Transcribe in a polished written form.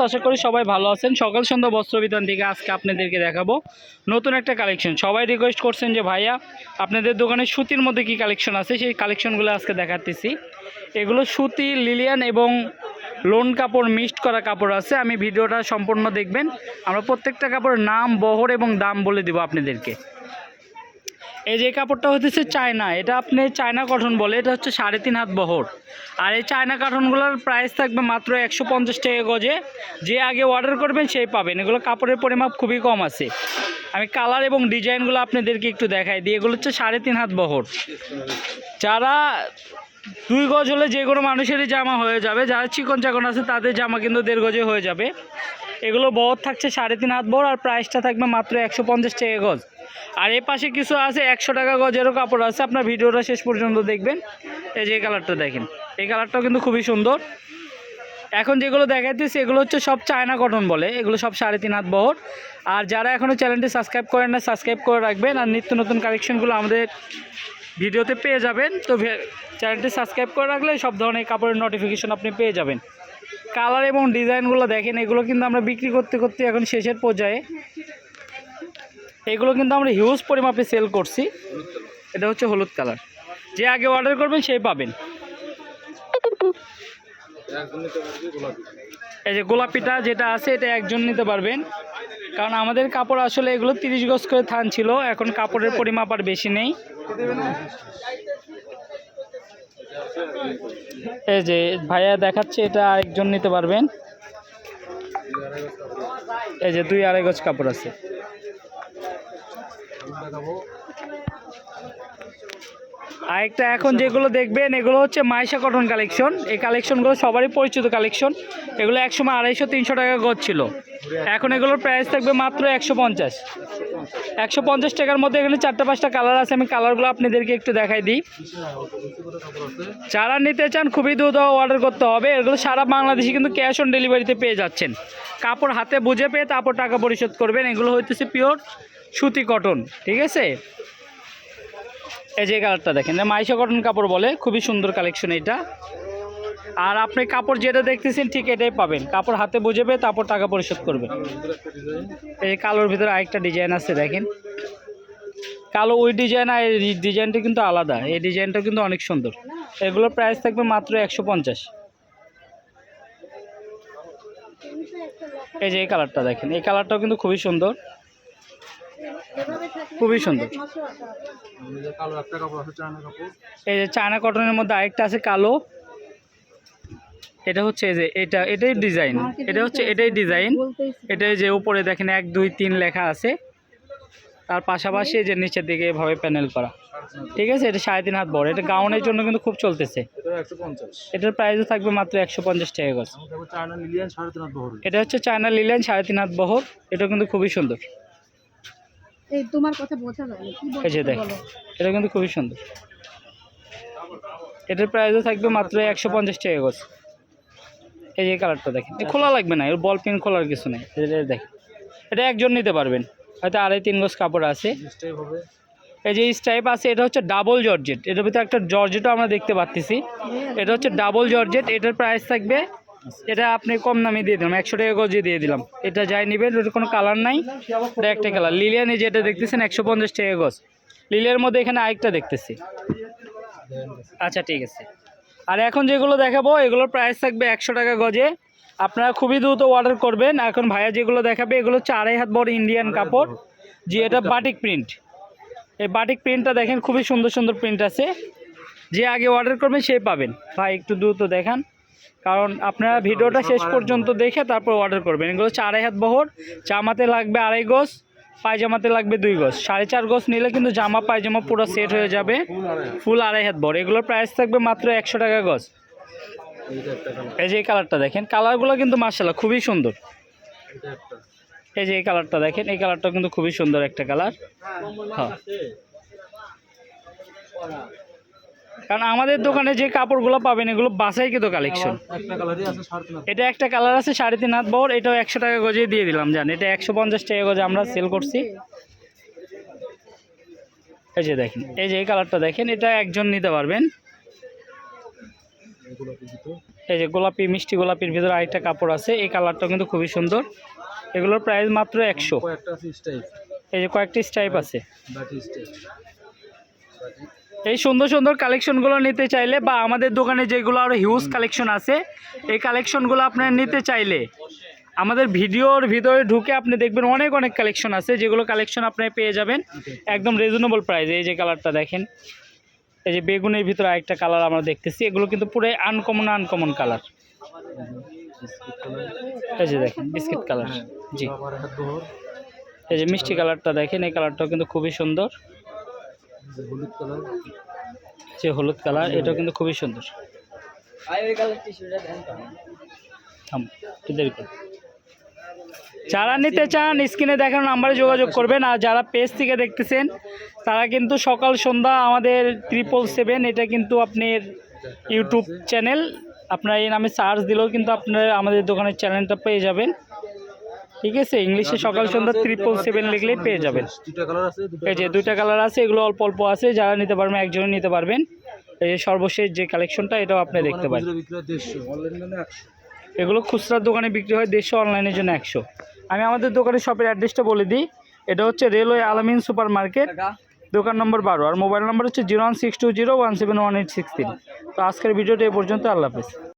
আশা করি সবাই ভালো আছেন। সকাল সন্ধ্যা বস্ত্র বিতান থেকে আজকে আপনাদেরকে দেখাবো নতুন একটা কালেকশন। সবাই রিকোয়েস্ট করছেন যে ভাইয়া আপনাদের দোকানে সুতির মধ্যে কি কালেকশন আছে, সেই কালেকশনগুলো আজকে দেখাতেছি। এগুলো সুতি, লিলিয়ান এবং লোন কাপড় মিক্সড করা কাপড় আছে। আমি ভিডিওটা সম্পূর্ণ দেখবেন। আমরা প্রত্যেকটা কাপড়ের নাম, বহর এবং দাম বলে দিব আপনাদেরকে। এই যে কাপড়টা হচ্ছে চায়না, এটা আপনি চায়না কটন বলে, এটা হচ্ছে 3.5 হাত বহর। আর এই চায়না কটনগুলোর প্রাইস থাকবে মাত্র 150 টাকা গজে। যে আগে অর্ডার করবেন সেই পাবেন। এগুলো কাপড়ের পরিমাপ খুবই কম আছে। আমি কালার এবং ডিজাইনগুলো আপনাদেরকে একটু দেখাই দিই। এগুলো হচ্ছে 3.5 হাত বহর। যারা 2 গজ হলে যে কোনো মানুষেরই জামা হয়ে যাবে, যারা চিকন চাকন আছে তাদের জামা কিন্তু 1.5 গজে হয়ে যাবে। এগুলো বহর থাকছে 3.5 হাত বহর, আর প্রাইসটা থাকবে মাত্র 150 টাকা গজ। আর এই পাশে কিছু আছে 100 টাকা গজেরও কাপড় আছে। আপনার ভিডিওটা শেষ পর্যন্ত দেখবেন। এই যে কালারটা দেখেন, এই কালারটাও কিন্তু খুবই সুন্দর। এখন যেগুলো দেখাইতেছি এগুলো হচ্ছে সব চায়না কটন বলে, এগুলো সব 3.5 হাত বহর। আর যারা এখনও চ্যানেলটি সাবস্ক্রাইব করেন না, সাবস্ক্রাইব করে রাখবেন। আর নিত্য নতুন কালেকশনগুলো আমাদের ভিডিওতে পেয়ে যাবেন। তো চ্যানেলটি সাবস্ক্রাইব করে রাখলে সব ধরনের কাপড়ের নোটিফিকেশন আপনি পেয়ে যাবেন। কালার এবং ডিজাইনগুলো দেখেন, এগুলো কিন্তু আমরা বিক্রি করতে করতে এখন শেষের পর্যায়ে। এগুলো কিন্তু আমরা হিউজ পরিমাপে সেল করছি। এটা হচ্ছে হলুদ কালার। যে আগে অর্ডার করবেন সেই পাবেন। এই যে গোলাপিটা যেটা আছে, এটা একজন নিতে পারবেন। কারণ আমাদের কাপড় আসলে এগুলো 30 গজ করে থান ছিল, এখন কাপড়ের পরিমাপ আর বেশি নেই। এই যে ভাইয়া দেখাচ্ছে, এটা আরেকজন নিতে পারবেন। এই যে 2-2.5 গজ কাপড় আছে। আরেকটা এখন যেগুলো দেখবেন এগুলো হচ্ছে মাইশা কটন কালেকশন। এই কালেকশনগুলো সবারই পরিচিত কালেকশন। এগুলো একসময় 250-300 টাকা গজ ছিল, এখন এগুলোর প্রাইস থাকবে মাত্র 150 টাকার মধ্যে। এখানে 4-5টা কালার আছে, আমি কালারগুলো আপনাদেরকে একটু দেখাই দিই। যারা নিতে চান খুবই দ্রুত অর্ডার করতে হবে। এগুলো সারা বাংলাদেশে কিন্তু ক্যাশ অন ডেলিভারিতে পেয়ে যাচ্ছেন। কাপড় হাতে বুঝে পেয়ে তারপর টাকা পরিশোধ করবেন। এগুলো হইতেছে পিওর সুতি কটন, ঠিক আছে। এই যে কালারটা দেখেন, মাইশা কটন কাপড় বলে, খুবই সুন্দর কালেকশন এটা। আর আপনি কাপড় যেটা দেখতেছেন ঠিক এটাই পাবেন। কাপড় হাতে বুঝে পেয়ে তারপর টাকা পরিশোধ করবেন। এই কালোর ভিতরে আরেকটা ডিজাইন আছে দেখেন, কালো ওই ডিজাইন আর এই ডিজাইনটা কিন্তু আলাদা। এই ডিজাইনটা কিন্তু অনেক সুন্দর। এগুলোর প্রাইস থাকবে মাত্র 150। এই যে এই কালারটা দেখেন, এই কালারটাও কিন্তু খুবই সুন্দর, খুবই সুন্দর। এই যে চায়না কটনের মধ্যে আরেকটা আছে কালো। এটা হচ্ছে যে এটাই ডিজাইন, এটা হচ্ছে এটাই ডিজাইন। এটাই যে উপরে দেখেন 1, 2, 3 লেখা আছে, তার পাশাপাশি যে নিচের দিকে এভাবে প্যানেল করা, ঠিক আছে। এটা 3.5 হাত বড়, এটা গাউনের জন্য কিন্তু খুব চলতেছে। এটার প্রাইসও থাকবে মাত্র 150 টাকা গজ। এটা হচ্ছে চায়না লিলিয়ান 3.5 হাত বহর। এটা কিন্তু খুবই সুন্দর। এই তোমার কথা বোঝা যায় না, কি বলছো? এই যে দেখেন, এটা কিন্তু খুবই সুন্দর। এটার প্রাইসও থাকবে মাত্র 150 টাকা গজ। এই যে কালারটা দেখেন, খোলা লাগবে না, এর বল পেন খোলার কিছু নেই। এটা দেখেন, এটা একজন নিতে পারবেন। হয়তো 2.5-3 গজ কাপড় আছে। এই যে স্টাইপ আছে, এটা হচ্ছে ডাবল জর্জেট। এটার ভিতরে একটা জর্জেটও আমরা দেখতে পাচ্ছি। এটা হচ্ছে ডাবল জর্জেট। এটার প্রাইস থাকবে, এটা আপনি কম দামে দিয়ে দিলাম, 100 টাকা গজে দিয়ে দিলাম। এটা যাই নেবেন, ওটার কোনো কালার নাই, এটা একটা কালার। লিলিয়ান এই যেটা দেখতেছেন 150 টাকা গজ। লিলিয়ার মধ্যে এখানে আরেকটা দেখতেছি। আচ্ছা ঠিক আছে। আর এখন যেগুলো দেখাবো এগুলোর প্রাইস থাকবে 100 টাকা গজে। আপনারা খুবই দ্রুত অর্ডার করবেন। এখন ভাইয়া যেগুলো দেখাবে এগুলো হচ্ছে 2.5 হাত বড় ইন্ডিয়ান কাপড়। যে এটা বাটিক প্রিন্ট। এই বাটিক প্রিন্টটা দেখেন, খুবই সুন্দর সুন্দর প্রিন্ট আছে। যে আগে অর্ডার করবেন সেই পাবেন। ভাই একটু দ্রুত দেখান, কারণ আপনারা ভিডিওটা শেষ পর্যন্ত দেখে তারপর অর্ডার করবেন। এগুলো হচ্ছে 2.5 হাত বহর। জামাতে লাগবে 2.5 গজ, পায়জামাতে লাগবে 2 গজ। 4.5 গজ নিলে কিন্তু জামা পায়জামা পুরো সেট হয়ে যাবে। ফুল 2.5 হাত বড়। এগুলোর প্রাইস থাকবে মাত্র 100 টাকা গজ। এই যে এই কালারটা দেখেন, কালারগুলো কিন্তু মাশাআল্লাহ খুবই সুন্দর। এই যে এই কালারটা দেখেন, এই কালারটা কিন্তু খুবই সুন্দর একটা কালার। হ্যাঁ, কারণ আমাদের দোকানে যে কাপড়গুলো পাবেন এগুলো বাছাইকৃত কালেকশন। এটা একটা কালার আছে 3.5 হাত বহর, এটাও 100 টাকা গজে দিয়ে দিলাম। জান, এটা 150 টাকা গজে আমরা সেল করছি। এই যে দেখেন, এই যে এই কালারটা দেখেন, এটা একজন নিতে পারবেন। এই যে গোলাপি, মিষ্টি গোলাপির ভিতরে আরেকটা কাপড় আছে, এই কালারটাও কিন্তু খুবই সুন্দর। এগুলোর প্রাইস মাত্র 100। এই যে কয়েকটি স্টাইপ আছে। এই সুন্দর সুন্দর কালেকশনগুলো নিতে চাইলে বা আমাদের দোকানে যেগুলো আরও হিউজ কালেকশন আছে, এই কালেকশনগুলো আপনারা নিতে চাইলে আমাদের ভিডিওর ভিতরে ঢুকে আপনি দেখবেন অনেক অনেক কালেকশন আছে, যেগুলো কালেকশন আপনি পেয়ে যাবেন একদম রিজনেবল প্রাইসে। এই যে কালারটা দেখেন, এই যে বেগুনের ভিতরে আরেকটা কালার আমরা দেখতেছি, এগুলো কিন্তু পুরো আনকমন কালার। এই যে দেখেন বিস্কিট কালার, জি। এই যে মিষ্টি কালারটা দেখেন, এই কালারটাও কিন্তু খুবই সুন্দর। যে হলুদ কালার, এটাও কিন্তু খুবই সুন্দর। যারা নিতে চান স্ক্রিনে দেখানো নাম্বারে যোগাযোগ করবেন। আর যারা পেজ থেকে দেখতেছেন তারা কিন্তু সকাল সন্ধ্যা আমাদের 777, এটা কিন্তু আপনার ইউটিউব চ্যানেল, আপনারা এই নামে সার্চ দিলেও কিন্তু আপনারা আমাদের দোকানের চ্যানেলটা পেয়ে যাবেন। ঠিক আছে, ইংলিশে সকাল সন্ধ্যা 777 লিখলেই পেয়ে যাবেন। এই যে 2টা কালার আছে, এগুলো অল্প অল্প আছে, যারা নিতে পারবেন একজনে নিতে পারবেন। এই যে সর্বশেষ যে কালেকশনটা, এটাও আপনি দেখতে পারেন। এগুলো খুচরার দোকানে বিক্রি হয় 150, অনলাইনের জন্য 100। আমি আমাদের দোকানের শপের অ্যাড্রেসটা বলে দিই, এটা হচ্ছে রেলওয়ে আলামিন সুপার মার্কেট, দোকান নম্বর 12, আর মোবাইল নম্বর হচ্ছে 01620171863। তো আজকের ভিডিওটা এ পর্যন্ত, আল্লাহ হাফেজ।